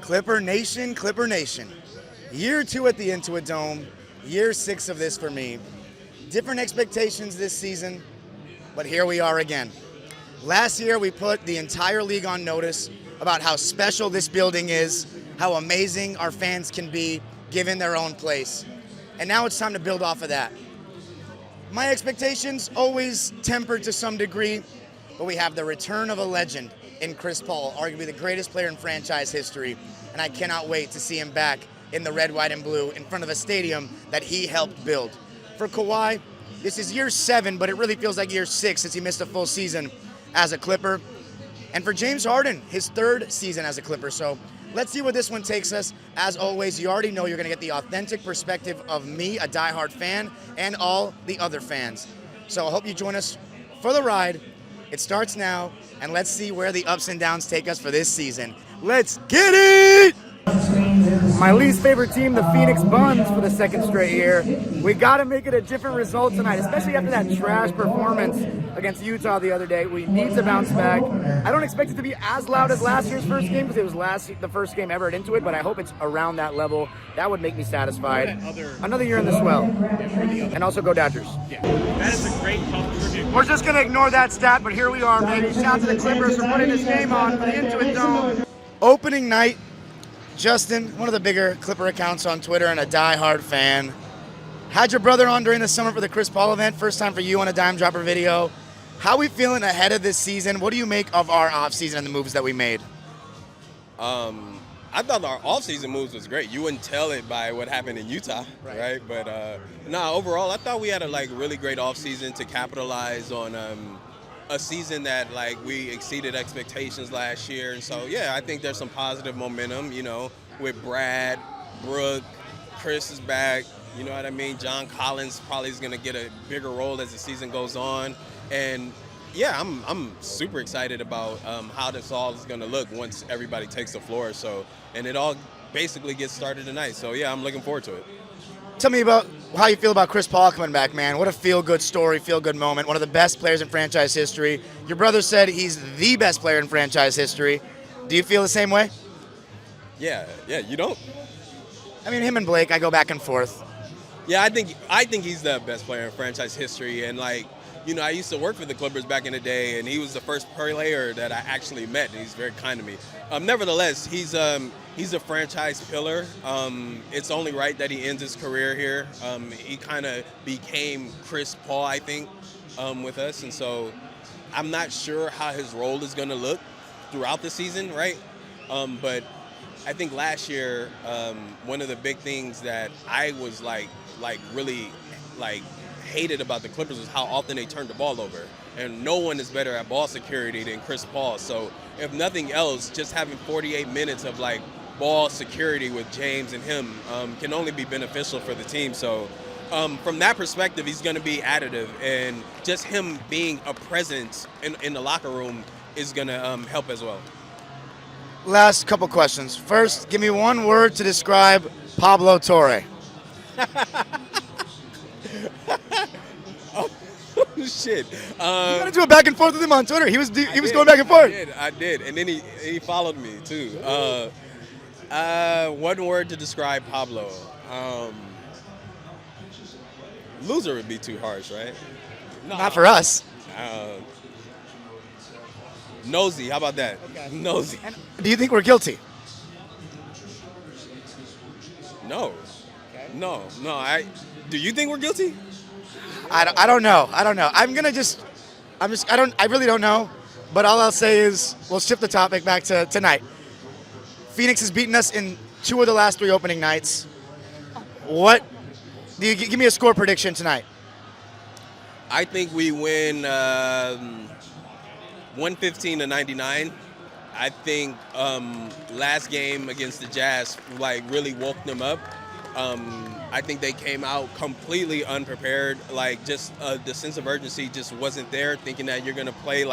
Clipper Nation, Clipper Nation. Year 2 at the Intuit Dome, year 6 of this for me. Different expectations this season, but here we are again. Last year we put the entire league on notice about how special this building is, how amazing our fans can be given their own place. And now it's time to build off of that. My expectations always tempered to some degree, but we have the return of a legend in Chris Paul, arguably the greatest player in franchise history, and I cannot wait to see him back in the red, white, and blue in front of a stadium that he helped build. For Kawhi, this is year 7, but it really feels like year 6 since he missed a full season as a Clipper. And for James Harden, his 3rd season as a Clipper. So let's see where this one takes us. As always, you already know you're going to get the authentic perspective of me, a diehard fan, and all the other fans. So I hope you join us for the ride. It starts now, and let's see where the ups and downs take us for this season. Let's get it! My least favorite team, the Phoenix Buns, for the 2nd straight year. We got to make it a different result tonight, especially after that trash performance against Utah the other day. We need to bounce back. I don't expect it to be as loud as last year's first game because it was the first game ever at Intuit, but I hope it's around that level. That would make me satisfied. Another year in the Swell. And also go Dodgers. Yeah. That is a great compliment. We're just going to ignore that stat, but here we are, baby. Shout out to the Clippers for putting this game on for the Intuit Dome. Opening night. Justin, one of the bigger Clipper accounts on Twitter and a die-hard fan. Had your brother on during the summer for the Chris Paul event. First time for you on a DimeDropper video. How are we feeling ahead of this season? What do you make of our offseason and the moves that we made? I thought our off-season moves was great. You wouldn't tell it by what happened in Utah, right? But overall, I thought we had a really great off-season to capitalize on a season that we exceeded expectations last year. And so, yeah, I think there's some positive momentum, with Brad, Brooke, Chris is back, you know what I mean? John Collins probably is going to get a bigger role as the season goes on. And, yeah, I'm super excited about how this all is going to look once everybody takes the floor. So, and it all basically gets started tonight. So, yeah, I'm looking forward to it. Tell me about how you feel about Chris Paul coming back, man. What a feel-good story, feel-good moment. One of the best players in franchise history. Your brother said he's the best player in franchise history. Do you feel the same way? Yeah, you don't? I mean, him and Blake, I go back and forth. Yeah, I think he's the best player in franchise history. And, I used to work for the Clippers back in the day, and he was the first player that I actually met, and he's very kind to me. Nevertheless, he's a franchise pillar. It's only right that he ends his career here. He kind of became Chris Paul, I think, with us. And so I'm not sure how his role is going to look throughout the season, right? But I think last year, one of the big things that I was really hated about the Clippers was how often they turned the ball over. And no one is better at ball security than Chris Paul. So if nothing else, just having 48 minutes of ball security with James and him can only be beneficial for the team. So from that perspective, he's going to be additive, and just him being a presence in the locker room is going to help as well. Last couple questions. First, give me one word to describe Pablo Torre. Oh, shit. You got to do a back and forth with him on Twitter. He was going back and forth. I did. And then he followed me, too. One word to describe Pablo. Loser would be too harsh, right? No. Not for us. Nosy. How about that? Okay. Nosy. And do you think we're guilty? No. Okay. No. Do you think we're guilty? I don't know. I really don't know. But all I'll say is we'll shift the topic back to tonight. Phoenix has beaten us in 2 of the last 3 opening nights. What do you give me a score prediction tonight? I think we win 115-99. I think last game against the Jazz really woke them up. I think they came out completely unprepared. The sense of urgency just wasn't there, thinking that you're going to play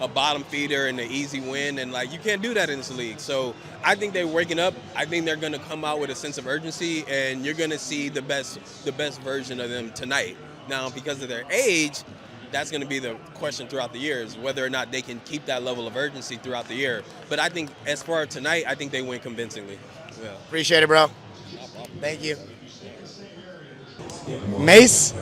a bottom feeder and an easy win, and you can't do that in this league. So I think they're waking up. I think they're going to come out with a sense of urgency, and you're going to see the best version of them tonight. Now, because of their age, that's going to be the question throughout the year, is whether or not they can keep that level of urgency throughout the year. But I think as far as tonight, I think they win convincingly. Yeah. Appreciate it, bro. Thank you. Mace,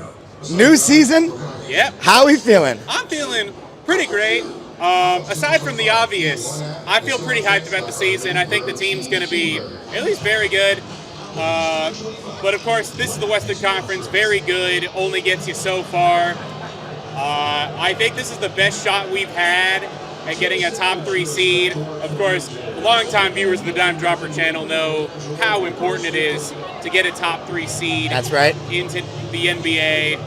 new season. Yep. How are we feeling? I'm feeling pretty great. Aside from the obvious, I feel pretty hyped about the season. I think the team's going to be at least very good. But of course, this is the Western Conference. Very good. Only gets you so far. I think this is the best shot we've had at getting a top 3 seed. Of course, longtime viewers of the DimeDropper channel know how important it is to get a top 3 seed. That's right. Into the NBA.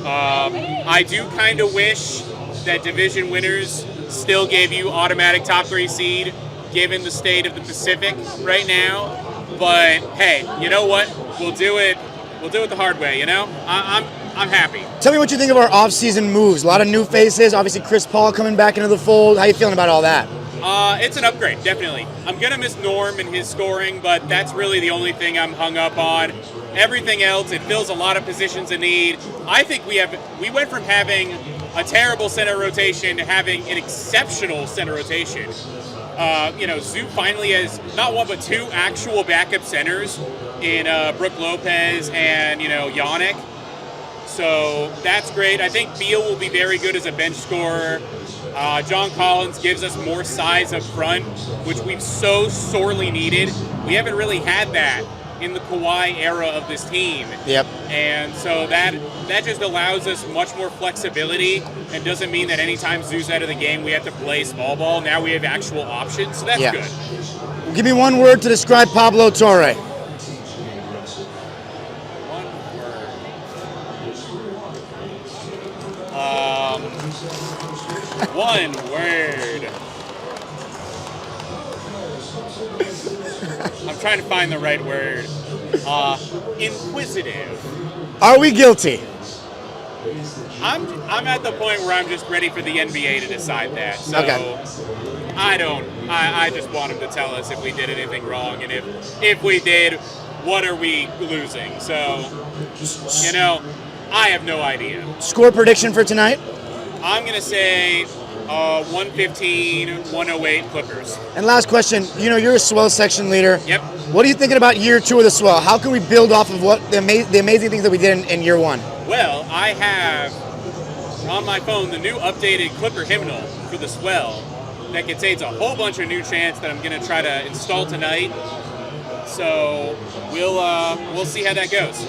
I do kind of wish that division winners still gave you automatic top 3 seed, given the state of the Pacific right now. But hey, you know what? We'll do it. We'll do it the hard way. You know, I'm happy. Tell me what you think of our off-season moves. A lot of new faces. Obviously, Chris Paul coming back into the fold. How you feeling about all that? It's an upgrade, definitely. I'm gonna miss Norm and his scoring, but that's really the only thing I'm hung up on. Everything else, it fills a lot of positions in need. I think we went from having a terrible center rotation to having an exceptional center rotation. Zoo finally has not one but 2 actual backup centers in Brook Lopez and Yannick. So that's great. I think Beal will be very good as a bench scorer. John Collins gives us more size up front, which we've so sorely needed. We haven't really had that in the Kawhi era of this team. Yep. And so that just allows us much more flexibility, and doesn't mean that anytime Zoo's out of the game we have to play small ball. Now we have actual options, so that's good. Give me one word to describe Pablo Torre. One word. I'm trying to find the right word. Inquisitive. Are we guilty? I'm at the point where I'm just ready for the NBA to decide that. So Okay. I just want him to tell us if we did anything wrong, and if we did, what are we losing? So, I have no idea. Score prediction for tonight? I'm going to say 115-108 Clippers. And last question, you're a SWELL section leader. Yep. What are you thinking about year 2 of the SWELL? How can we build off of what the amazing things that we did in year 1? Well, I have on my phone the new updated Clipper hymnal for the SWELL that contains a whole bunch of new chants that I'm going to try to install tonight. So we'll see how that goes.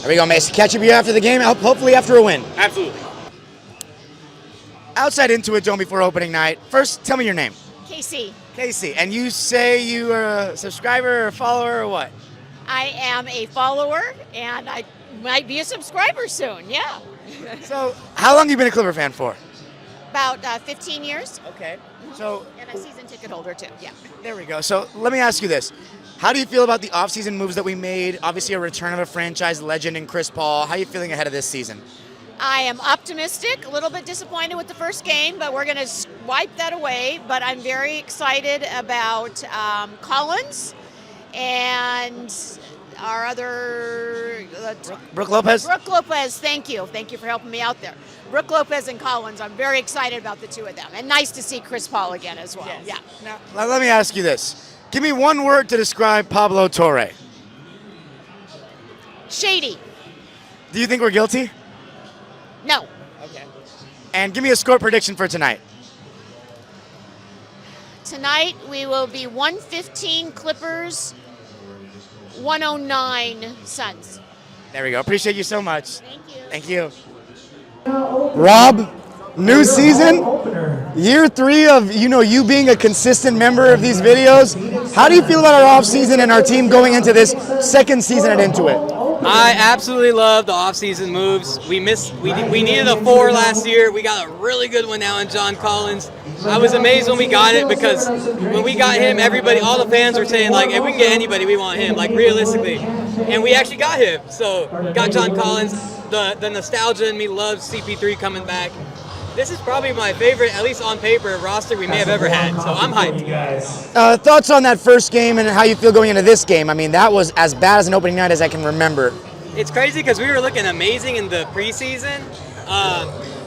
There we go, Mace. Catch up with you after the game, hopefully after a win. Absolutely. Outside Intuit Dome before opening night. First, tell me your name. Casey. Casey. And you say you are a subscriber or a follower or what? I am a follower, and I might be a subscriber soon, yeah. So, how long have you been a Clipper fan for? About 15 years. Okay. So, And a season ticket holder, too, yeah. there we go. So, let me ask you this. How do you feel about the offseason moves that we made? Obviously, a return of a franchise legend in Chris Paul. How are you feeling ahead of this season? I am optimistic, a little bit disappointed with the first game, but we're going to wipe that away. But I'm very excited about Collins and our other... Brook Lopez? Brook Lopez, thank you. Thank you for helping me out there. Brook Lopez and Collins, I'm very excited about the 2 of them. And nice to see Chris Paul again as well. Yes. Yeah. Now, let me ask you this. Give me one word to describe Pablo Torre. Shady. Do you think we're guilty? No. Okay. And give me a score prediction for tonight. Tonight we will be 115 Clippers, 109 Suns. There we go. Appreciate you so much. Thank you. Thank you. Rob, new season, year 3 of you being a consistent member of these videos. How do you feel about our off season and our team going into this second season at Intuit? I absolutely love the off-season moves. We needed a 4 last year. We got a really good one now in John Collins. I was amazed when we got it, because when we got him, all the fans were saying, like, if we can get anybody, we want him, like, realistically. And we actually got him. So got John Collins. The nostalgia in me loves CP3 coming back. This is probably my favorite, at least on paper, roster we may have ever had. So I'm hyped. Thoughts on that first game and how you feel going into this game? I mean, that was as bad as an opening night as I can remember. It's crazy because we were looking amazing in the preseason.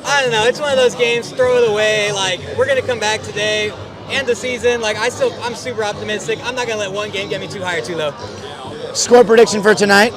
I don't know. It's one of those games. Throw it away. Like, we're gonna come back today, end the season. Like, I'm super optimistic. I'm not gonna let one game get me too high or too low. Score prediction for tonight?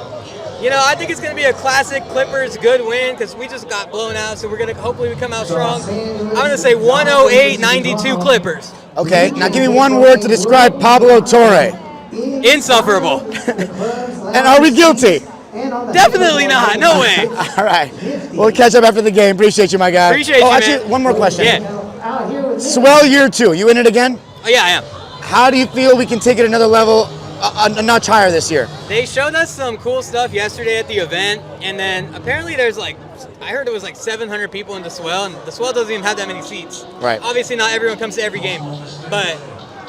You know, I think it's gonna be a classic Clippers good win because we just got blown out. So we're gonna hopefully we come out strong. I'm gonna say 108-92 Clippers. Okay. Now give me one word to describe Pablo Torre. Insufferable. And are we guilty? Definitely not. No way. All right. We'll catch up after the game. Appreciate you, my guy. Appreciate you, actually, man. one more question. Yeah. Swell year 2. You in it again? Oh, yeah, I am. How do you feel we can take it another level, a notch higher this year? They showed us some cool stuff yesterday at the event, and then apparently there's like, I heard it was like 700 people in the Swell, and the Swell doesn't even have that many seats. Right. Obviously, not everyone comes to every game, but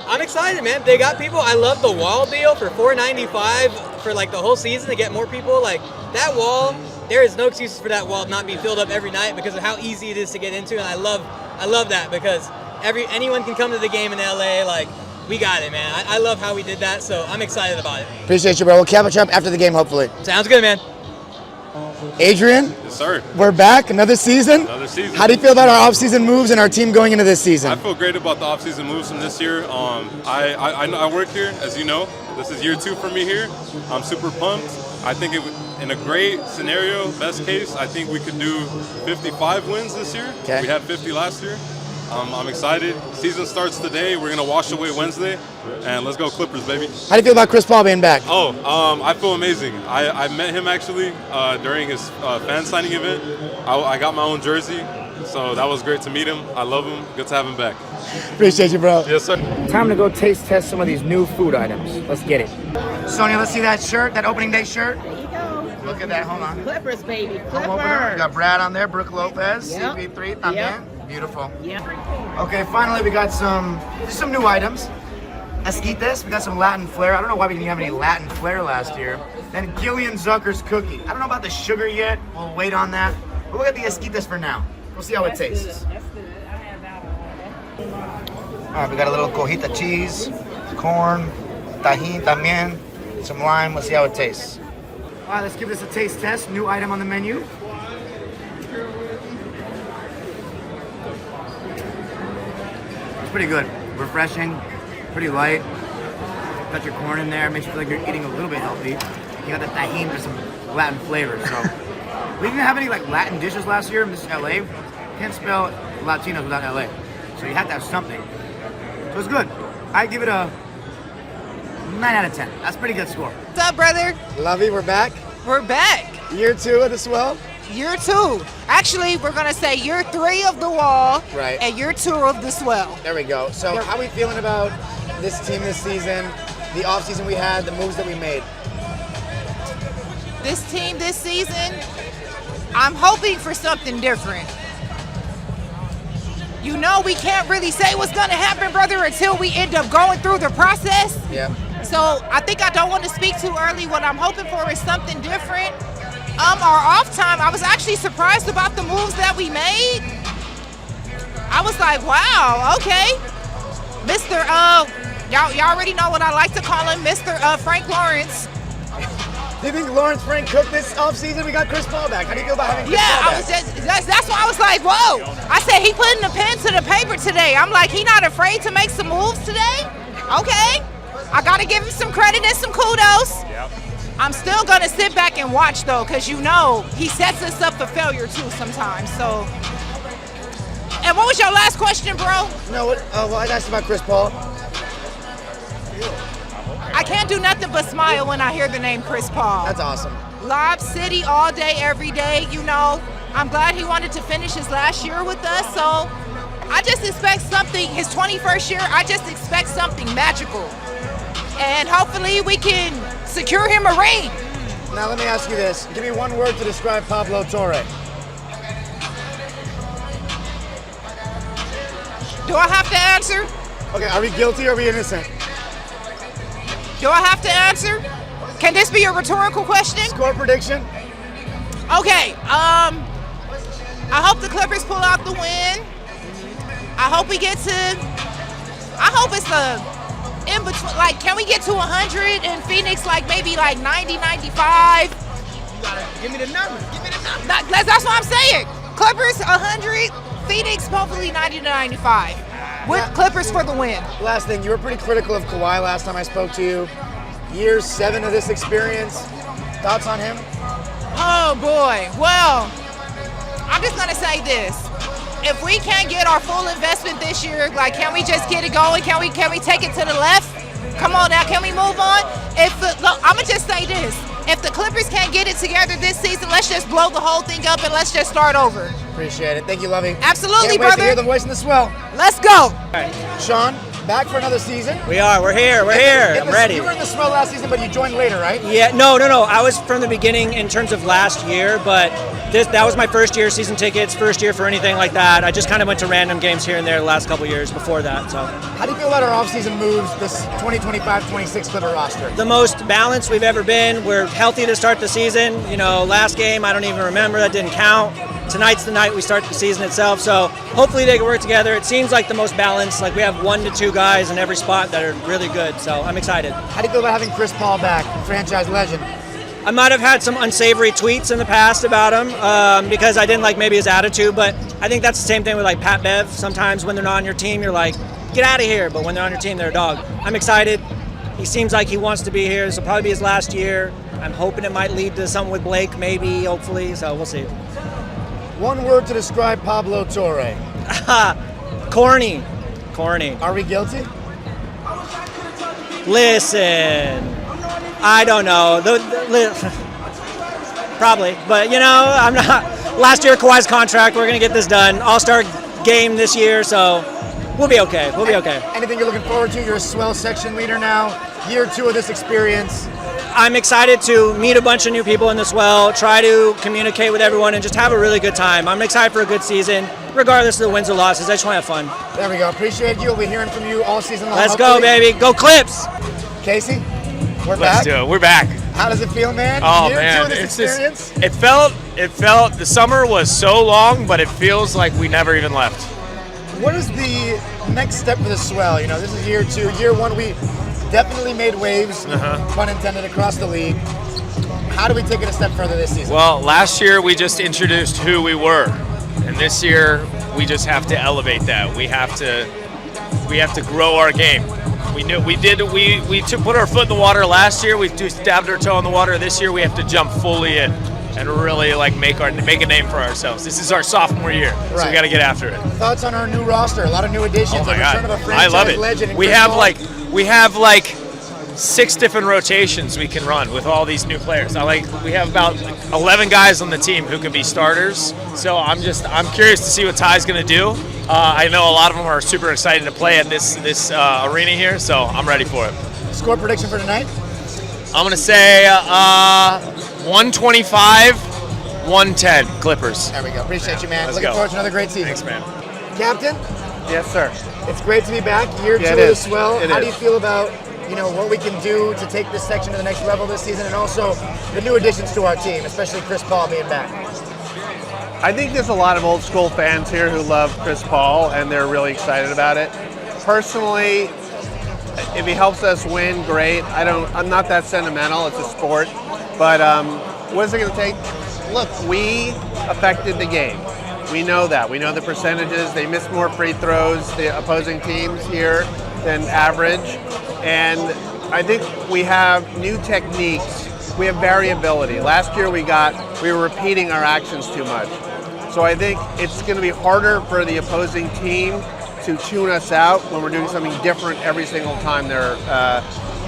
I'm excited, man. They got people. I love the wall deal for $4.95 for like the whole season to get more people. Like that wall, there is no excuses for that wall not being filled up every night because of how easy it is to get into, and I love that because anyone can come to the game in LA. Like we got it, man. I love how we did that, so I'm excited about it. Appreciate you, bro. We'll catch up after the game, hopefully. Sounds good, man. Adrian? Yes, sir. We're back, another season. Another season. How do you feel about our off-season moves and our team going into this season? I feel great about the off-season moves from this year. I work here, as you know. This is year 2 for me here. I'm super pumped. I think in a great scenario, best case, I think we could do 55 wins this year. Okay. We had 50 last year. I'm excited. Season starts today. We're gonna wash away Wednesday, and let's go Clippers, baby. How do you feel about Chris Paul being back? I feel amazing. I met him actually during his fan signing event. I got my own jersey, so that was great to meet him. I love him. Good to have him back. Appreciate you, bro. Yes, sir. Time to go taste test some of these new food items. Let's get it. Sonia, let's see that shirt, that opening day shirt. There you go. Look at that, hold on. Clippers, baby. Home opener. We got Brad on there, Brooke Lopez, Yep. CP3, también. Yep. Beautiful. Yeah. Okay, finally we got some new items. Esquites, we got some Latin flair. I don't know why we didn't have any Latin flair last year. Then Gillian Zucker's cookie. I don't know about the sugar yet. We'll wait on that. But we'll get the Esquites for now. We'll see how it tastes. All right, we got a little cojita cheese, corn, tajin también, some lime. Let's see how it tastes. All right, let's give this a taste test. New item on the menu. It's pretty good. Refreshing, pretty light. Got your corn in there. Makes you feel like you're eating a little bit healthy. You got the tajin for some Latin flavor. So we didn't have any like Latin dishes last year in this LA. Can't spell Latinos without LA. So you have to have something. So it's good. I give it a 9 out of 10. That's a pretty good score. What's up, brother? Lovey, we're back. We're back. Year 2 of the Swell. Year 2. Actually, we're going to say year 3 of the wall Right. and year 2 of the Swell. There we go. So how are we feeling about this team this season, the offseason we had, the moves that we made? This team this season, I'm hoping for something different. You know, we can't really say what's going to happen, brother, until we end up going through the process. Yeah. So I think I don't want to speak too early. What I'm hoping for is something different. Our off time, I was actually surprised about the moves that we made. I was like, wow, okay. Mr. Y'all already know what I like to call him, Mr. Frank Lawrence. Do you think Lawrence Frank cooked this offseason? We got Chris Paul back. How do you feel about having Chris Paul back? That's why I was like, whoa. I said he putting the pen to the paper today. I'm like, he not afraid to make some moves today? Okay. I got to give him some credit and some kudos. Yep. I'm still going to sit back and watch, though, because you know he sets us up for failure, too, sometimes. So, and what was your last question, bro? No, well, I asked about Chris Paul. I can't do nothing but smile when I hear the name Chris Paul. That's awesome. Lob City all day, every day, you know. I'm glad he wanted to finish his last year with us, so I just expect something, his 21st year, I just expect something magical. And hopefully we can secure him a ring. Now let me ask you this. Give me one word to describe Pablo Torre. Do I have to answer? Okay, are we guilty or are we innocent? Do I have to answer? Can this be a rhetorical question? Score prediction? Okay, I hope the Clippers pull out the win. I hope we get to, I hope it's in between, like, can we get to 100 in Phoenix, like maybe like 90, 95? Give me the number. Give me the number. That's what I'm saying. Clippers 100, Phoenix hopefully 90 to 95. With Clippers for the win. Last thing, you were pretty critical of Kawhi last time I spoke to you. Year 7 of this experience. Thoughts on him? Oh boy. Well, I'm just gonna say this. If we can't get our full investment this year, like, can we just get it going? Can we take it to the left? Come on now, can we move on? I'm gonna just say this. If the Clippers can't get it together this season, let's just blow the whole thing up and let's just start over. Appreciate it. Thank you, Lovey. Absolutely, Can't wait brother. to hear the voice in the swell. Let's go. Sean, back for another season. We are. We're here. I'm ready. You were in the swell last season, but you joined later, right? Yeah. No. I was from the beginning in terms of last year, but that was my first year season tickets, first year for anything like that. I just kind of went to random games here and there the last couple years before that. So. How do you feel about our off-season moves, this 2025-26 Clipper roster? The most balanced we've ever been. We're healthy to start the season. Last game I don't even remember. That didn't count. Tonight's the night we start the season itself, so hopefully they can work together. It seems like the most balanced. Like we have 1 to 2 guys in every spot that are really good, so I'm excited. How do you feel about having Chris Paul back, franchise legend? I might have had some unsavory tweets in the past about him because I didn't like maybe his attitude, but I think that's the same thing with like Pat Bev. Sometimes when they're not on your team, you're like, get out of here, but when they're on your team, they're a dog. I'm excited. He seems like he wants to be here. This will probably be his last year. I'm hoping it might lead to something with Blake, maybe, hopefully, so we'll see. One word to describe Pablo Torre. Corny. Are we guilty? Listen, I don't know. Probably, but I'm not. Last year, Kawhi's contract. We're gonna get this done. All-Star game this year, so we'll be okay. Anything you're looking forward to? You're a swell section leader now. Year 2 of this experience. I'm excited to meet a bunch of new people in the swell, try to communicate with everyone, and just have a really good time. I'm excited for a good season, regardless of the wins or losses. I just want to have fun. There we go. Appreciate you. We'll be hearing from you all season long. Let's go, baby. Go Clips. Casey, we're Let's back. do it. We're back. How does it feel, man? Oh, Year 2 man. of this experience? It felt, the summer was so long, but it feels like we never even left. What is the next step for the swell? This is year 2. Year 1, we definitely made waves, pun intended, across the league. How do we take it a step further this season? Well, last year we just introduced who we were, and this year we just have to elevate that. We have to grow our game. We put our foot in the water last year. We just dabbed our toe in the water. This year we have to jump fully in and really make a name for ourselves. This is our sophomore year, so we got to get after it. Thoughts on our new roster? A lot of new additions. Oh my return God, of a I love it. legend. We have like 6 different rotations we can run with all these new players. We have about 11 guys on the team who can be starters. So I'm curious to see what Ty's going to do. I know a lot of them are super excited to play at this arena here, so I'm ready for it. Score prediction for tonight? I'm going to say 125-110 Clippers. There we go. Appreciate you, man. Let's Looking go. forward to another great season. Thanks, man. Captain, Yes, sir. it's great to be back. Year 2 Yeah, of it the is. swell. It How is. do you feel about what we can do to take this section to the next level this season, and also the new additions to our team, especially Chris Paul being back? I think there's a lot of old school fans here who love Chris Paul, and they're really excited about it. Personally, if he helps us win, great. I'm not that sentimental. It's a sport. But what is it going to take? Look, we affected the game. We know that. We know the percentages. They missed more free throws, the opposing teams here, than average. And I think we have new techniques. We have variability. Last year we were repeating our actions too much. So I think it's going to be harder for the opposing team to tune us out when we're doing something different every single time they're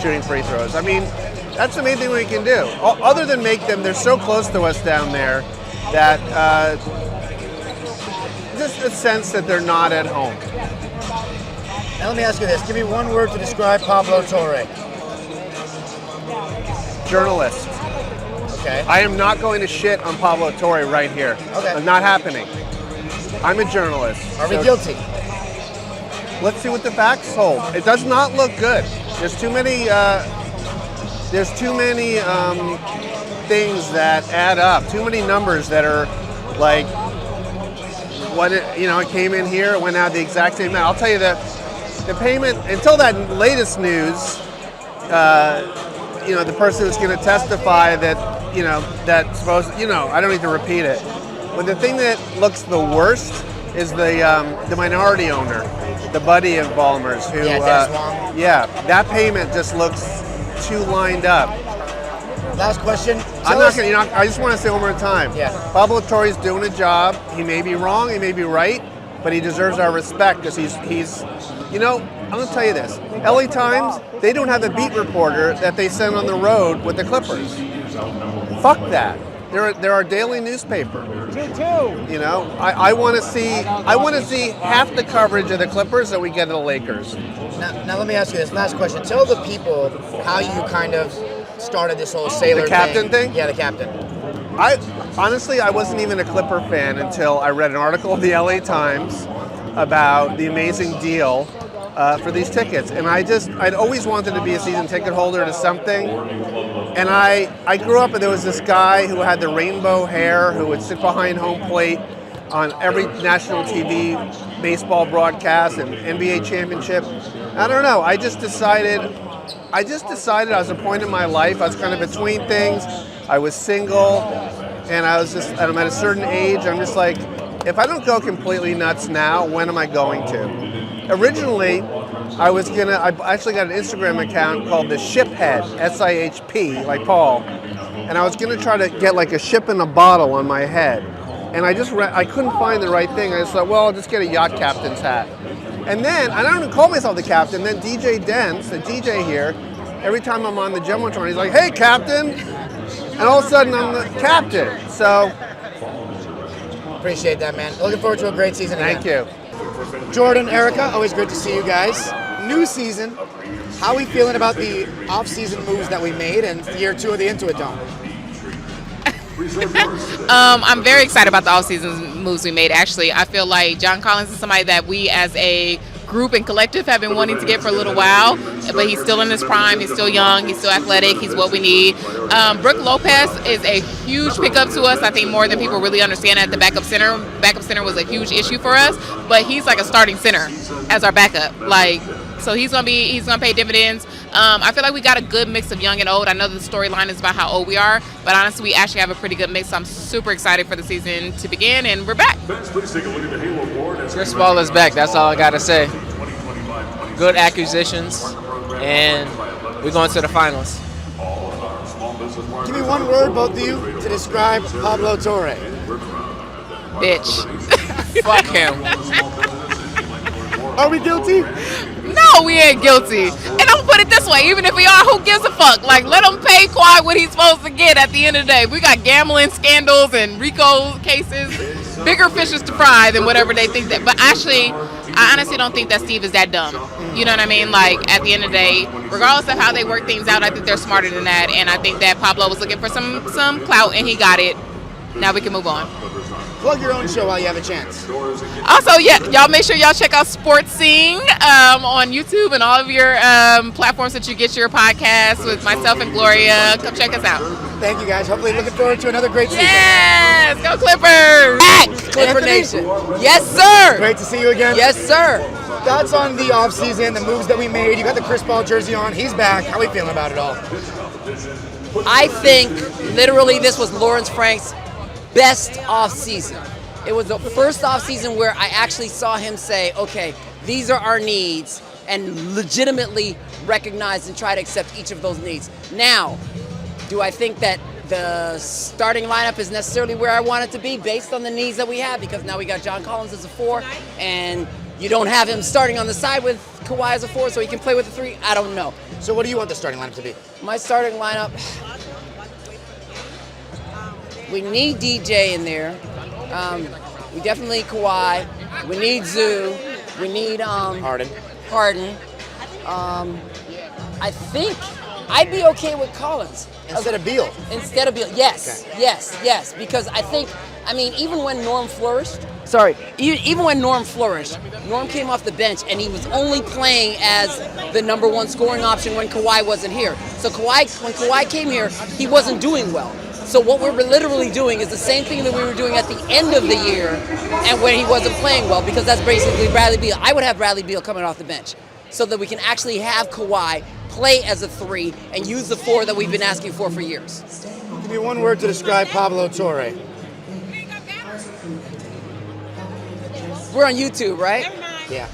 shooting free throws. I mean, that's the main thing we can do. Other than they're so close to us down there that just a sense that they're not at home. Now let me ask you this. Give me one word to describe Pablo Torre. Journalist. Okay. I am not going to shit on Pablo Torre right here. Okay. It's not happening. I'm a journalist. Are we guilty? Let's see what the facts hold. It does not look good. There's too many things that add up. Too many numbers that are like it came in here, it went out the exact same amount. I'll tell you that the payment until that latest news, the person who's going to testify that, I don't need to repeat it. But the thing that looks the worst is the minority owner, the buddy of Ballmer's, who that payment just looks too lined up. Last question. I'm not gonna. I just want to say one more time. Yeah. Pablo Torre's doing a job. He may be wrong. He may be right, but he deserves our respect because he's. You know, I'm gonna tell you this. LA Times, they don't have a beat reporter that they send on the road with the Clippers. Fuck that. They're our daily newspaper. You know, I want to see half the coverage of the Clippers that we get of the Lakers. Now let me ask you this last question. Tell the people how you kind of started this whole sailor The captain thing? Yeah, the captain. I wasn't even a Clipper fan until I read an article of the LA Times about the amazing deal for these tickets, and I'd always wanted to be a season ticket holder to something. And I grew up and there was this guy who had the rainbow hair who would sit behind home plate on every national TV baseball broadcast and NBA championship. I don't know. I just decided I was at a point in my life. I was kind of between things. I was single, and I'm at a certain age. I'm just like, if I don't go completely nuts now, when am I going to? Originally, I actually got an Instagram account called the Shiphead, SIHP, like Paul, and I was gonna try to get like a ship in a bottle on my head, and I couldn't find the right thing. I just thought, well, I'll just get a yacht captain's hat. And then, I don't even call myself the captain, then DJ Dents, the DJ here, every time I'm on the Jumbotron, he's like, hey, captain, and all of a sudden I'm the captain, so. Appreciate that, man. Looking forward to a great season again. Thank you. Jordan, Erica, always great to see you guys. New season. How are we feeling about the off-season moves that we made and year 2 of the Intuit Dome? I'm very excited about the off-season moves we made. Actually, I feel like John Collins is somebody that we as a group and collective have been wanting to get for a little while, but he's still in his prime. He's still young. He's still athletic. He's what we need. Brooke Lopez is a huge pickup to us. I think more than people really understand at the backup center. Backup center was a huge issue for us, but he's like a starting center as our backup. So he's gonna pay dividends. I feel like we got a good mix of young and old. I know the storyline is about how old we are, but honestly, we actually have a pretty good mix. So I'm super excited for the season to begin, and we're back. Chris Paul is back. That's all I gotta say. Good acquisitions, and we're going to the finals. Give me one word, both of you, to describe Pablo Torre. Bitch. Fuck him. Are we guilty? No, we ain't guilty. And I'm gonna put it this way, even if we are, who gives a fuck? Like, let him pay Kawhi what he's supposed to get at the end of the day. We got gambling scandals and RICO cases, bigger fishes to fry than whatever they think that. But actually, I honestly don't think that Steve is that dumb. You know what I mean? Like, at the end of the day, regardless of how they work things out, I think they're smarter than that. And I think that Pablo was looking for some clout, and he got it. Now we can move on. Plug your own show while you have a chance. Also, yeah, y'all make sure y'all check out Sports Sing on YouTube and all of your platforms that you get your podcasts with myself and Gloria. Come check us out. Thank you, guys. Hopefully looking forward to another great season. Yes! Go Clippers! Back! Clipper Nation. Yes, sir! Great to see you again. Yes, sir! Thoughts on the offseason, the moves that we made. You got the Chris Paul jersey on. He's back. How are we feeling about it all? I think literally this was Lawrence Frank's best off-season. It was the first off-season where I actually saw him say, okay, these are our needs, and legitimately recognize and try to accept each of those needs. Now, do I think that the starting lineup is necessarily where I want it to be based on the needs that we have? Because now we got John Collins as a 4, and you don't have him starting on the side with Kawhi as a 4, so he can play with a 3. I don't know. So what do you want the starting lineup to be? My starting lineup, we need DJ in there. We definitely need Kawhi. We need Zoo. We need Harden. I think I'd be okay with Collins. Instead of Beal. Instead of Beal, yes, okay. yes. Because I think, even when Norm flourished, Norm came off the bench and he was only playing as the number 1 scoring option when Kawhi wasn't here. So when Kawhi came here, he wasn't doing well. So what we're literally doing is the same thing that we were doing at the end of the year and when he wasn't playing well, because that's basically Bradley Beal. I would have Bradley Beal coming off the bench so that we can actually have Kawhi play as a 3 and use the 4 that we've been asking for years. Give me one word to describe Pablo Torre. We're on YouTube, right? Yeah.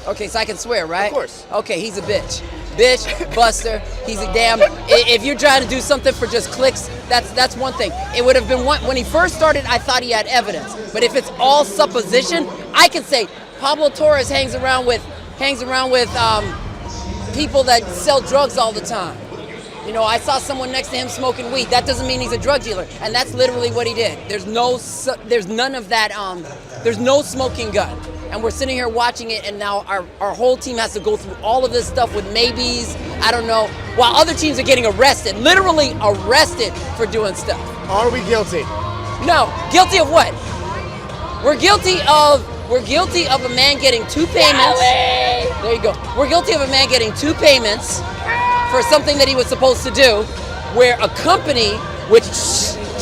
Okay, so I can swear, right? Of course. Okay, he's a bitch. Bitch, buster, he's a damn... If you're trying to do something for just clicks, that's one thing. It would have been one... When he first started, I thought he had evidence. But if it's all supposition, I can say Pablo Torre hangs around with people that sell drugs all the time. You know, I saw someone next to him smoking weed. That doesn't mean he's a drug dealer, and that's literally what he did. There's none of that. There's no smoking gun, and we're sitting here watching it, and now our whole team has to go through all of this stuff with maybes. I don't know. While other teams are getting arrested, literally arrested for doing stuff. Are we guilty? No, guilty of what? We're guilty of a man getting 2 payments. There you go. We're guilty of a man getting 2 payments for something that he was supposed to do, where a company which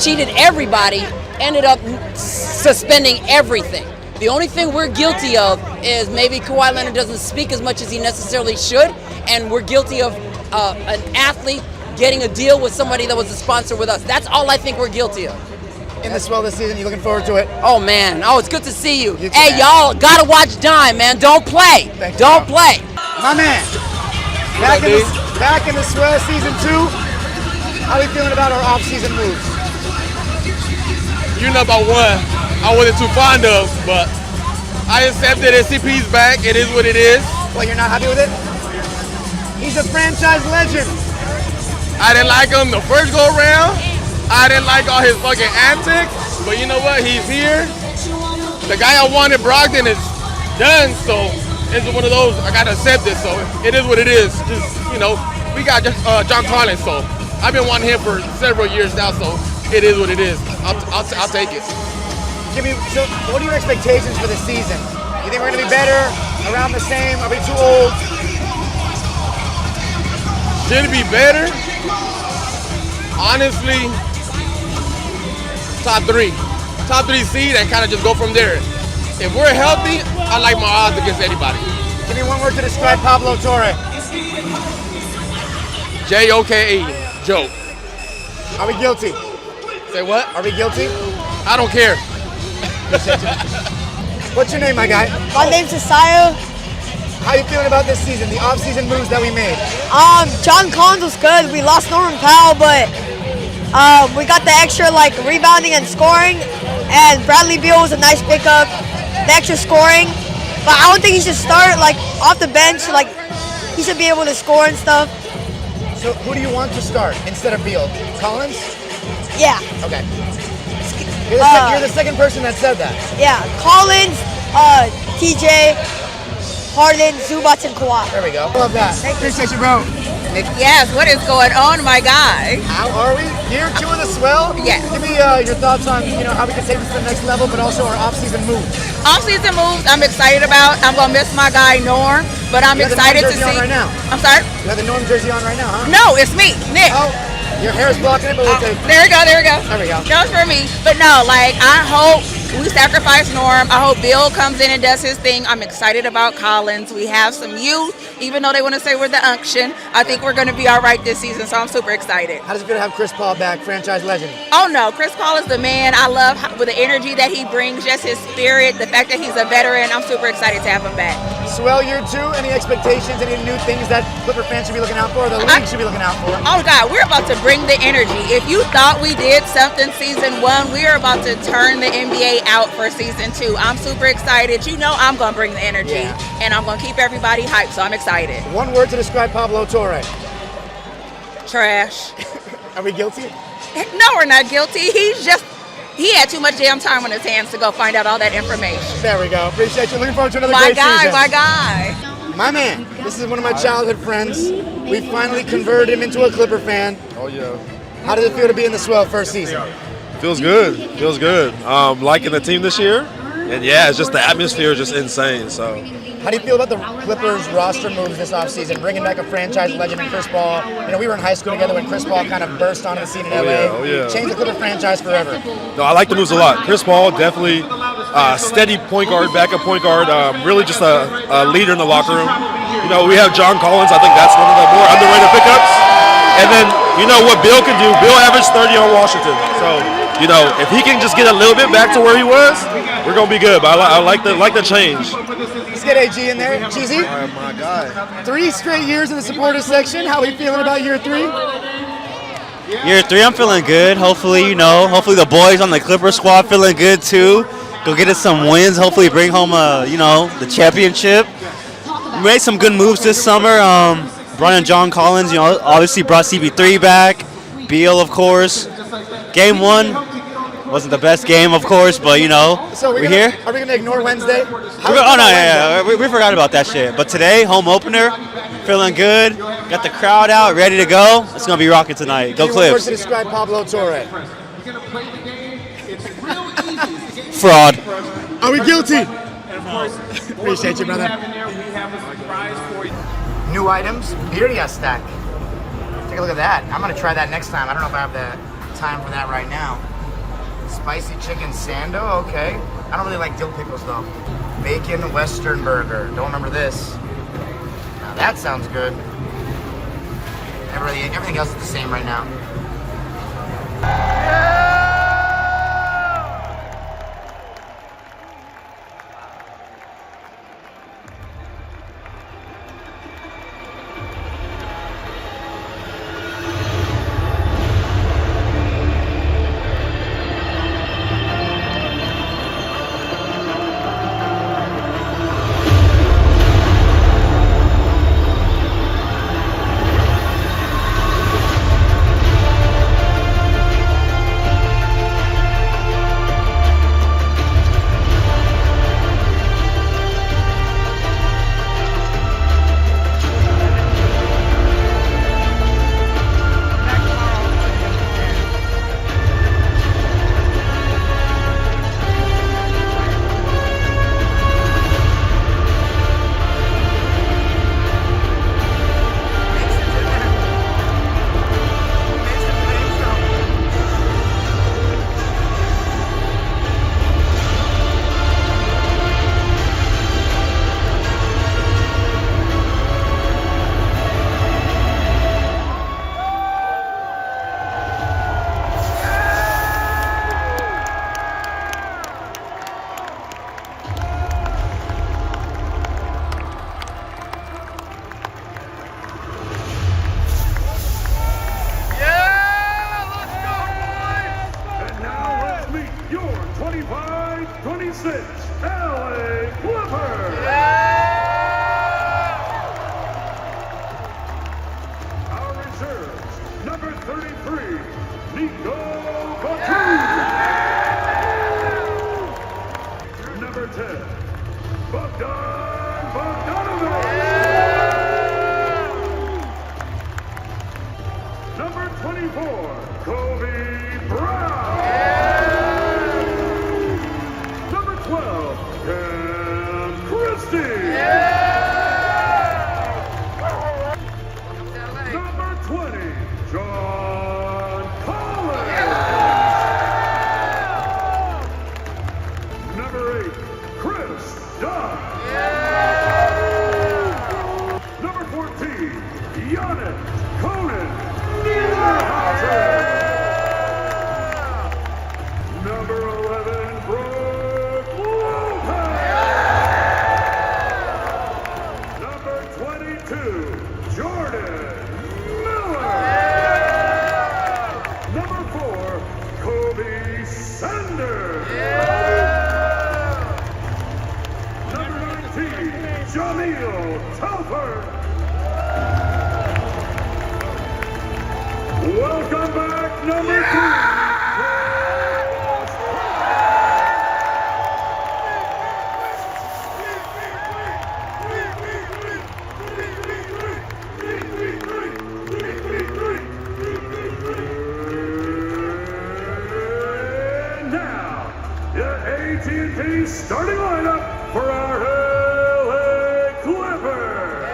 cheated everybody ended up suspending everything. The only thing we're guilty of is maybe Kawhi Leonard doesn't speak as much as he necessarily should, and we're guilty of an athlete getting a deal with somebody that was a sponsor with us. That's all I think we're guilty of. In the Swell this season, you looking forward to it? Oh man, it's good to see you. You too, Hey, man. y'all gotta watch Dime, man. Don't play. Don't play. My man, back in the Swell season 2. How are we feeling about our off-season moves? You know about one I wasn't too fond of, but I accepted it. CP's back. It is what it is. Well, you're not happy with it? He's a franchise legend. I didn't like him the first go around. I didn't like all his fucking antics, but you know what? He's here. The guy I wanted, Brogdon, is done, so it's one of those, I gotta accept it, so it is what it is. Just, you know, we got John Collins, so I've been wanting him for several years now, so it is what it is. I'll take it. So what are your expectations for the season? You think we're gonna be better, around the same? Are we too old? Should it be better? Honestly, top three seed, and kind of just go from there. If we're healthy, I like my odds against anybody. Give me one word to describe Pablo Torre. J-O-K-E, joke. Are we guilty? Say what? Are we guilty? I don't care. What's your name, my guy? My name's Asaya. How you feeling about this season, the off-season moves that we made? John Collins was good. We lost Norman Powell, but we got the extra rebounding and scoring, and Bradley Beal was a nice pickup. The extra scoring, but I don't think he should start off the bench. He should be able to score and stuff. So who do you want to start instead of Beal? Collins? Yeah. Okay. You're the second person that said that. Yeah, Collins, TJ, Harden, Zubac, and Kawhi. There we go. Love that. Appreciate you, bro. Yes, what is going on, my guy? How are we? Year 2 of the Swell? Yes. Give me your thoughts on how we can take this to the next level, but also our off-season moves. Off-season moves I'm excited about. I'm going to miss my guy, Norm, but I'm excited to see. You have the Norm jersey on right now. I'm sorry? You have the Norm jersey on right now, huh? No, it's me, Nick. Oh, your hair's blocking it, but we'll take it. There we go. There we go. No, it's for me. But no, I hope we sacrifice Norm. I hope Bill comes in and does his thing. I'm excited about Collins. We have some youth, even though they want to say we're the unction. I think we're going to be all right this season, so I'm super excited. How does it feel to have Chris Paul back, franchise legend? Oh no, Chris Paul is the man. I love with the energy that he brings, just his spirit, the fact that he's a veteran. I'm super excited to have him back. Swell year 2, any expectations, any new things that Clipper fans should be looking out for, or the league should be looking out for? Oh God, we're about to bring the energy. If you thought we did something season 1, we are about to turn the NBA out for season 2. I'm super excited. You know I'm going to bring the energy, and I'm going to keep everybody hyped, so I'm excited. One word to describe Pablo Torre. Trash. Are we guilty? No, we're not guilty. He had too much damn time on his hands to go find out all that information. There we go. Appreciate you. Looking forward to another My great season. guy, my guy. My man. This is one of my childhood friends. We finally converted him into a Clipper fan. Oh, yeah. How does it feel to be in the Swell first season? Feels good. Feels good. Liking the team this year. And yeah, it's just the atmosphere is just insane. So how do you feel about the Clippers roster moves this offseason, bringing back a franchise legend in Chris Paul? We were in high school together when Chris Paul kind of burst onto the scene in LA. Oh, yeah. Changed the Clipper franchise forever. No, I like the moves a lot. Chris Paul, definitely steady point guard, backup point guard, really just a leader in the locker room. We have John Collins. I think that's one of the more underrated pickups. And then, what Bill can do. Bill averaged 30 on Washington. So You know, if he can just get a little bit back to where he was, we're gonna be good. But I like the change. Let's get AG in there. Cheesy. Oh my God. 3 straight years in the supporters section. How are we feeling about year 3? Year 3, I'm feeling good. Hopefully, hopefully the boys on the Clipper squad feeling good too. Go get us some wins. Hopefully, bring home the championship. We made some good moves this summer. Brought in John Collins. Obviously brought CP3 back. Beal, of course. Game 1 wasn't the best game, of course, but So we're here. Are we gonna ignore Wednesday? We forgot about that shit. But today, home opener, feeling good. Got the crowd out, ready to go. It's gonna be rocking tonight. Go Any words Clips. to describe Pablo Torre? Fraud. Are we guilty? Appreciate you, brother. New items, birria stack. Take a look at that. I'm gonna try that next time. I don't know if I have the time for that right now. Spicy chicken sando, okay. I don't really like dill pickles though. Bacon Western burger. Don't remember this. Now that sounds good. Everything else is the same right now. Welcome back, number 2. And now, the AT&T starting lineup for our LA Clippers.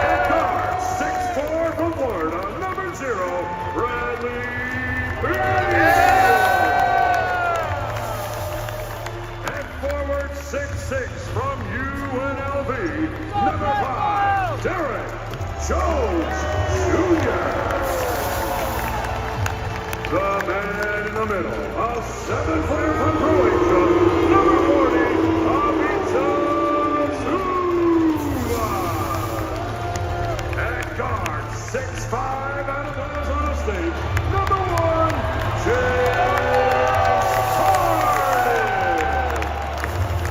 At guard, 6'4" from Florida, number 0, Bradley Beal. At forward, 6'6" from UNLV, number 5, Derek Jones Jr. The man the middle, a 7-footer from Croatia, number 40, at guard, 6'5", out of Arizona State, number 1, James Harden.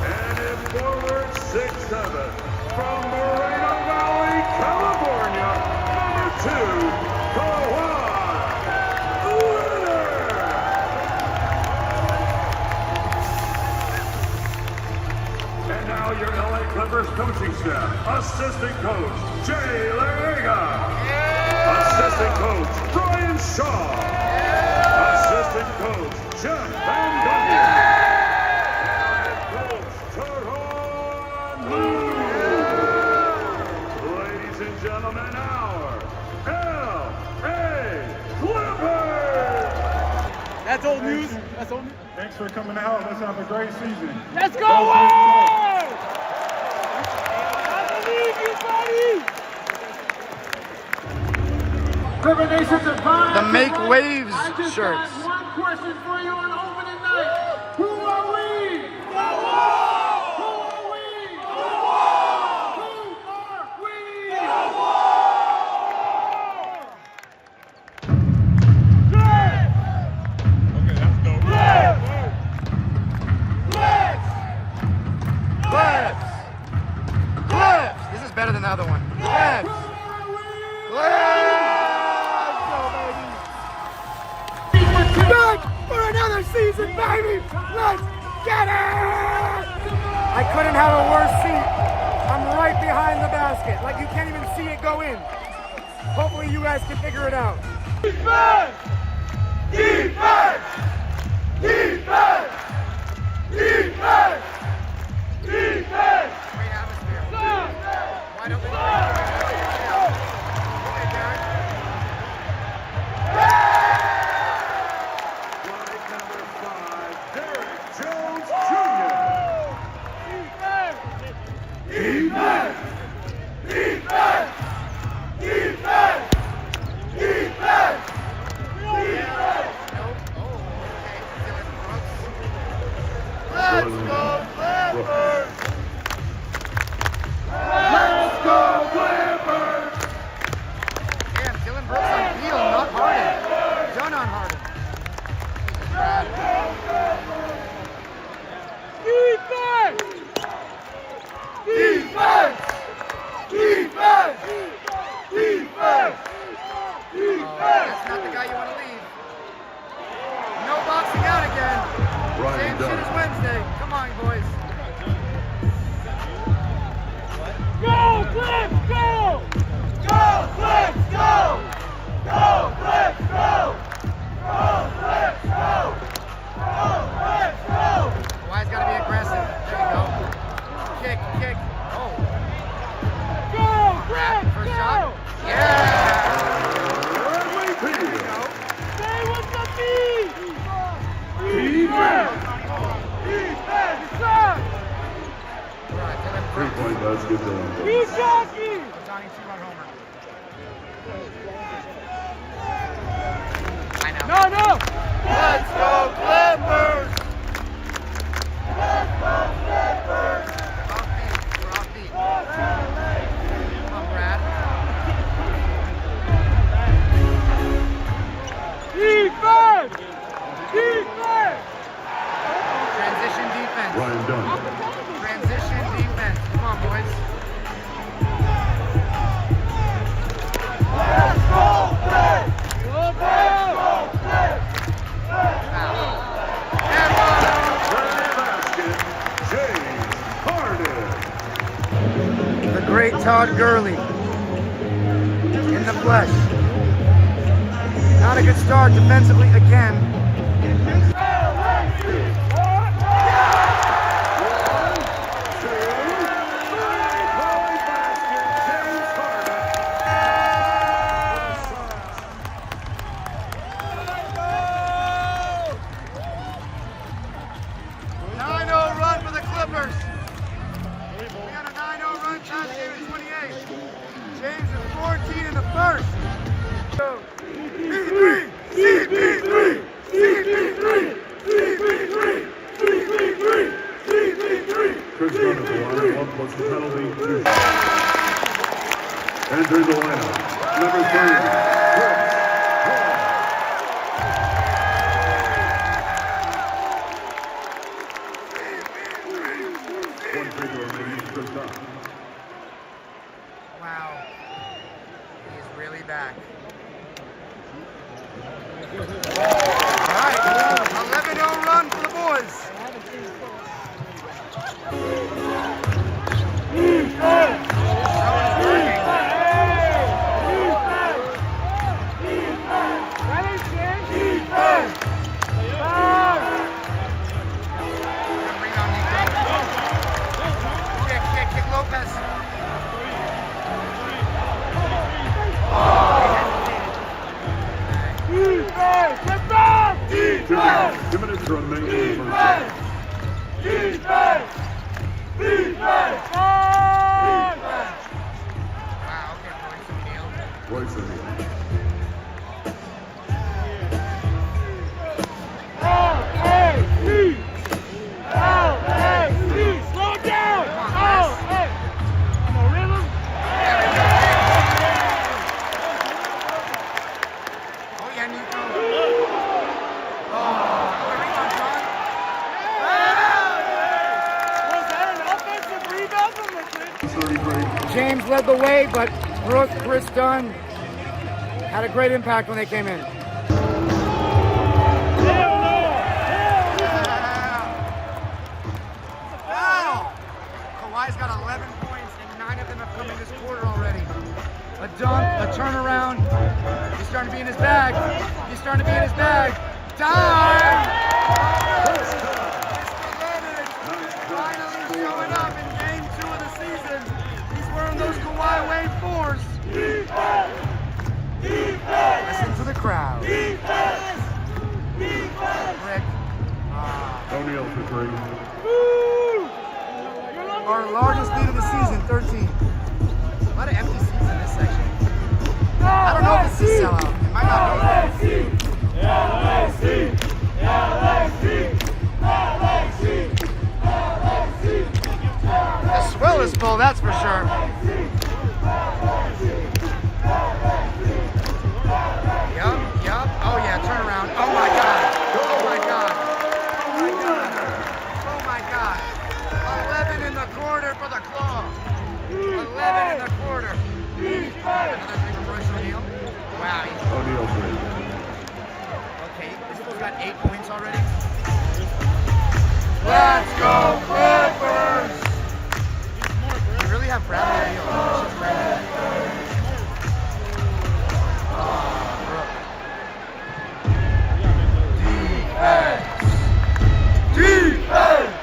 And in forward, 6'7", from Moreno Valley, California, number 2, Kawhi. And now your LA Clippers coaching staff. Assistant coach, Jay Larega. Assistant coach, Brian Shaw. Assistant coach, Jeff Van Gundy. Head coach, Teron Lue. Ladies and gentlemen, our LA Clippers. That's old news. That's old news. Thanks for coming out. Let's have a great season. Let's go, Ward! I believe you, buddy! Clipper Nation's at 5. The Make Waves shirts. One question for you on opening night. Who are we? The Wall! Who are we? The Wall! Who are we? The Wall! Clips! This is better than the other one. Clips! Back for another season, baby! Let's get it! I couldn't have a worse seat. I'm right behind the basket. Like you can't even see it go in. Hopefully you guys can figure it out. Defense! Defense! Defense! Defense! Defense! Great atmosphere. Why don't we Defense! Defense! Defense! Defense! Let's go Clippers! Let's go Clippers! Damn, Dylan Brooks on Beal, not Harden. Done on Harden. Defense! Defense! Defense! Defense! That's not the guy you want to leave. No boxing out again. Same shit as Wednesday. Come on, boys. Go, Clips, go! Go, Clips, go! Go, Clips, go! Go, Clips, go! Go, Clips, go! Kawhi's got to be aggressive. There you go. Kick, kick. Oh. Go, Clips, First go! shot. Yeah! Stay with the beat! Defense! Defense! Stop! 3-point basket down. Be jockey! Johnny, 2-run homer. No, no! Let's go Clippers! Let's go Clippers! We're off beat. Come on, Brad. Defense! Defense! Transition defense. Ryan Dunn. Transition defense. Come on, boys. Let's go Clips! Let's go Clips! Basket, James Harden. The great Todd Gurley. In the flesh. Not a good start defensively again. James is 14 in the first. CP3! CP3! back. All right, 11-0 run for the boys. Kick Lopez. Defense! 2 minutes remaining in the first half. Defense! Defense! Wow, okay, Royce O'Neal. L-A-C! Slow down! L-A! I'm a rhythm. Oh, yeah, Nico. Was that an offensive rebound from the kid? James led the way, but Brooke, Chris Dunn had a great impact when they came in. Wow! Kawhi's got 11 points, and 9 of them have come in this quarter already. A dunk, a turnaround. He's starting to be in his bag. He's starting to be in his bag. Time! Finally showing up in game 2 of the season. He's wearing those Kawhi Wave 4s. Listen to the crowd. Rick. O'Neal for 3. Our largest lead of the season, 13. A lot of empty seats in this section. I don't know if it's a sellout. It might not be. The swell is full, that's for sure. Yup. Oh yeah, turn around. Oh my god. Oh my god. Oh my god. 11 in the quarter for the Claw. 11 in the quarter. Another three from Royce O'Neal. Wow. O'Neal 3. Okay, this fool's got 8 points already. Let's go Clippers! We really have Bradley Beal. This is crazy. Defense!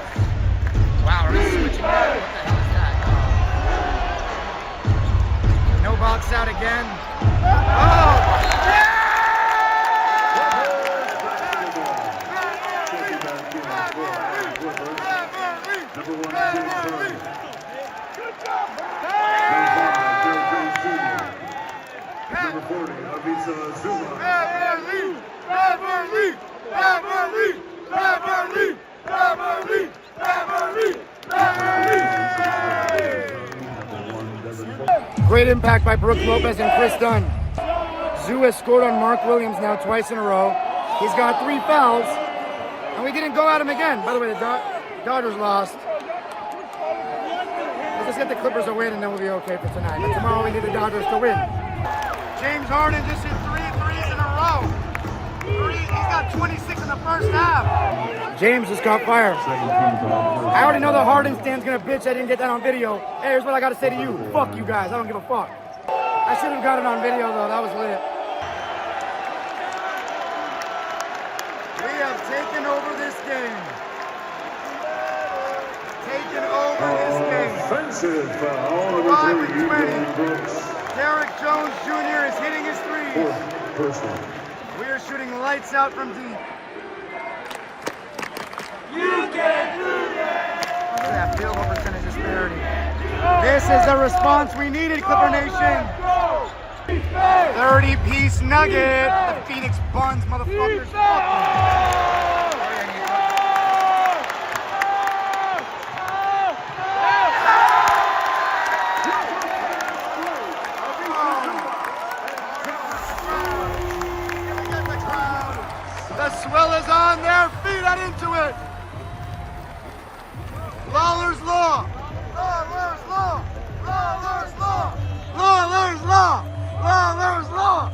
Wow, are we switching that? What the hell is that? No box out again. Oh! Number 1, Tim Curry. Number 40, Avisa Zuma. Great impact by Brooke Lopez and Chris Dunn. Zoo has scored on Mark Williams now twice in a row. He's got 3 fouls, and we didn't go at him again. By the way, the Dodgers lost. Let's just get the Clippers a win, and then we'll be okay for tonight. But tomorrow we need the Dodgers to win. James Harden just hit 3 threes in a row. He's got 26 in the first half. James just caught fire. I already know the Harden stand's gonna bitch I didn't get that on video. Hey, here's what I gotta say to you. Fuck you guys, I don't give a fuck. I should have got it on video though, that was lit. We have taken over this game. Taken over this game. Offensive foul. 5 Number 3, and 20. Dylan Brooks. Derek Jones Jr. is hitting his threes. 4th personal. We are shooting lights out from deep. You can do that! Look at that field goal percentage disparity. This is the response we needed, Clipper Nation. 30-piece nugget. The Phoenix Buns, motherfuckers. Fuck The swell is on their feet at Intuit. Lawler's Law. Lawler's Law. Lawler's Law. Lawler's Law. Lawler's Law.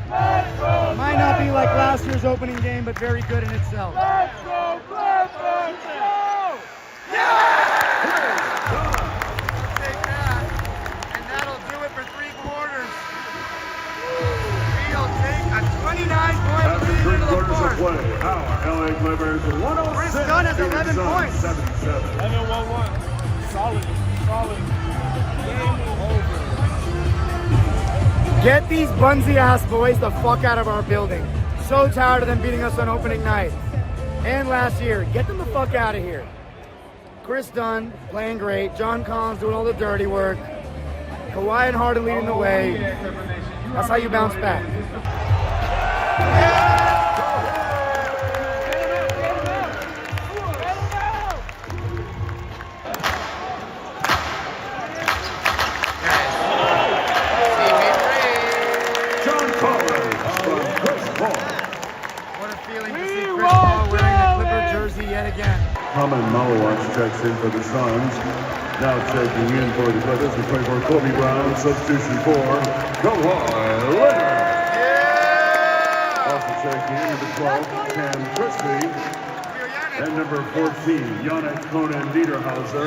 Might not be like last year's opening game, but very good in itself. Let's go, Clippers! Go! Take that, and that'll do it for 3 quarters. We'll take a 29-point lead into the fourth. Play, our LA Clippers 106. Chris Dunn has 11 points. 77. 11-1-1. Solid. Game over. Get these bunsy-ass boys the fuck out of our building. So tired of them beating us on opening night. And last year. Get them the fuck out of here. Chris Dunn playing great. John Collins doing all the dirty work. Kawhi and Harden leading the way. That's how you bounce back. Common Malawatch checks in for the Suns. Now checking in for the Clippers to play for Kobe Brown. Substitution for Kawhi Leonard. Also checking in at the 12, Cam Crispy. And number 14, Yannick Conan Niederhauser.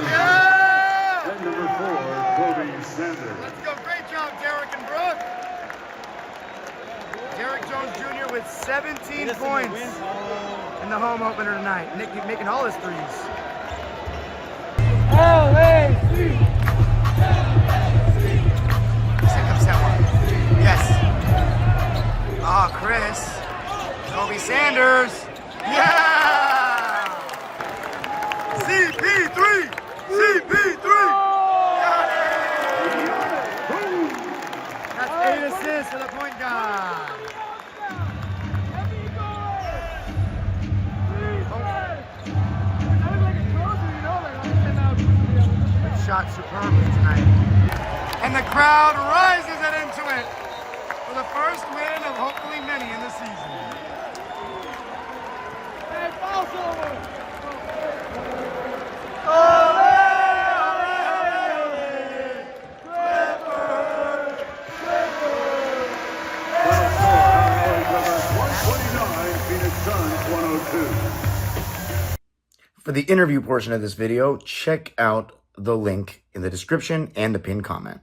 And number 4, Kobe Sanders. Let's go. Great job, Derek and Brooke. Derek Jones Jr. with 17 points in the home opener tonight. Nick making all his threes. LAC! Here comes that one. Yes. Ah, Chris. Kobe Sanders. Yeah! CP3! CP3! Got it! That's 8 assists for the point guard. Shot superbly tonight. And the crowd rises at Intuit for the first win of hopefully many in the season. Hey, false over! Ole, ole, ole! Clippers! Clippers! Clippers 129, Phoenix Suns 102. For the interview portion of this video, check out the link in the description and the pinned comment.